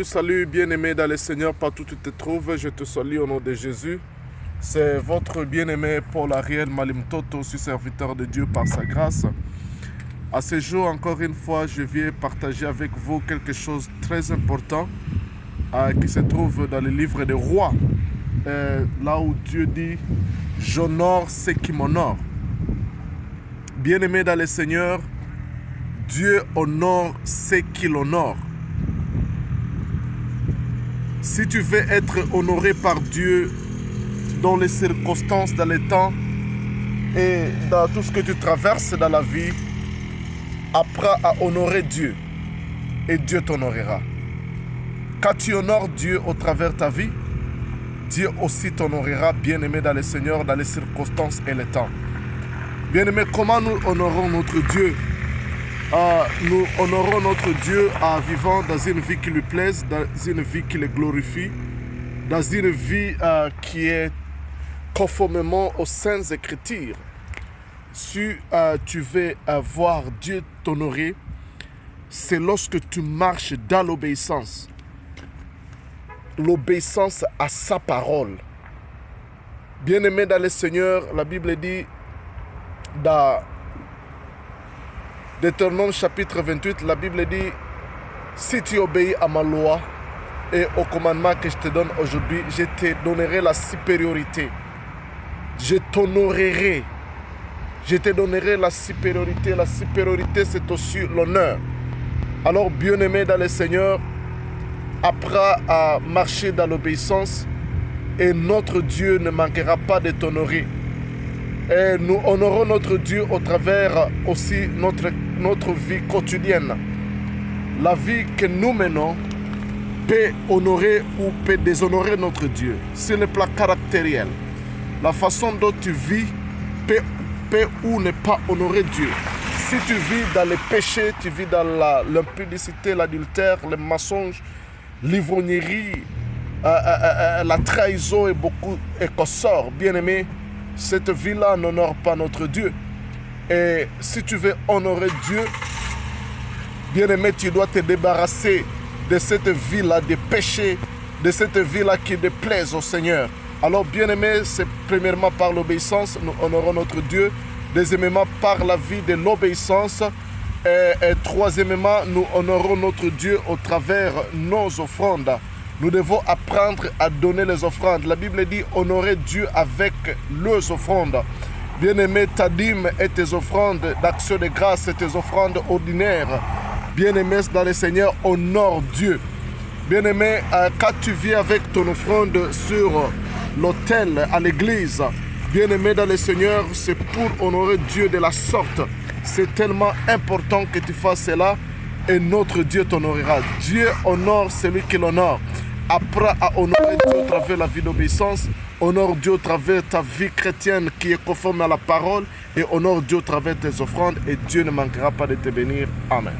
Salut bien-aimé dans le Seigneur, partout où tu te trouves, je te salue au nom de Jésus. C'est votre bien-aimé Paul Ariel Malimtoto, suis serviteur de Dieu par sa grâce. À ce jour, encore une fois, je viens partager avec vous quelque chose de très important qui se trouve dans le livre des Rois, là où Dieu dit « J'honore ceux qui m'honorent ». Bien-aimé dans le Seigneur, Dieu honore ceux qui l'honorent. Si tu veux être honoré par Dieu dans les circonstances, dans les temps et dans tout ce que tu traverses dans la vie, apprends à honorer Dieu et Dieu t'honorera. Quand tu honores Dieu au travers de ta vie, Dieu aussi t'honorera, bien-aimé dans le Seigneur, dans les circonstances et les temps. Bien-aimé, comment nous honorons notre Dieu? Nous honorons notre Dieu en vivant dans une vie qui lui plaise, dans une vie qui le glorifie, dans une vie qui est conformément aux Saintes Écritures. Si tu veux voir Dieu t'honorer, c'est lorsque tu marches dans l'obéissance. L'obéissance à sa parole. Bien-aimé dans le Seigneur, la Bible dit dans Deutéronome chapitre 28, la Bible dit « Si tu obéis à ma loi et au commandement que je te donne aujourd'hui, je te donnerai la supériorité. Je t'honorerai. Je te donnerai la supériorité. La supériorité, c'est aussi l'honneur. » Alors, bien-aimé dans le Seigneur, apprends à marcher dans l'obéissance et notre Dieu ne manquera pas de t'honorer. Et nous honorons notre Dieu au travers aussi notre vie quotidienne. La vie que nous menons peut honorer ou peut déshonorer notre Dieu. C'est le plan caractériel. La façon dont tu vis peut ou ne pas honorer Dieu. Si tu vis dans les péchés, tu vis dans l'impudicité, l'adultère, le mensonge, l'ivrognerie, la trahison et qu'on sort, bien-aimé, cette vie-là n'honore pas notre Dieu. Et si tu veux honorer Dieu, bien-aimé, tu dois te débarrasser de cette vie-là, des péchés, de cette vie-là qui déplaise au Seigneur. Alors, bien-aimé, c'est premièrement par l'obéissance, nous honorons notre Dieu. Deuxièmement, par la vie de l'obéissance. Et troisièmement, nous honorons notre Dieu au travers nos offrandes. Nous devons apprendre à donner les offrandes. La Bible dit honorer Dieu avec les offrandes. Bien-aimé, ta dîme et tes offrandes d'action de grâce et tes offrandes ordinaires. Bien-aimé dans le Seigneur, honore Dieu. Bien-aimé, quand tu viens avec ton offrande sur l'autel à l'église, bien-aimé dans le Seigneur, c'est pour honorer Dieu de la sorte. C'est tellement important que tu fasses cela et notre Dieu t'honorera. Dieu honore celui qui l'honore. Apprends à honorer Dieu au travers de la vie d'obéissance. Honore Dieu au travers de ta vie chrétienne qui est conforme à la parole. Et honore Dieu au travers de tes offrandes. Et Dieu ne manquera pas de te bénir. Amen.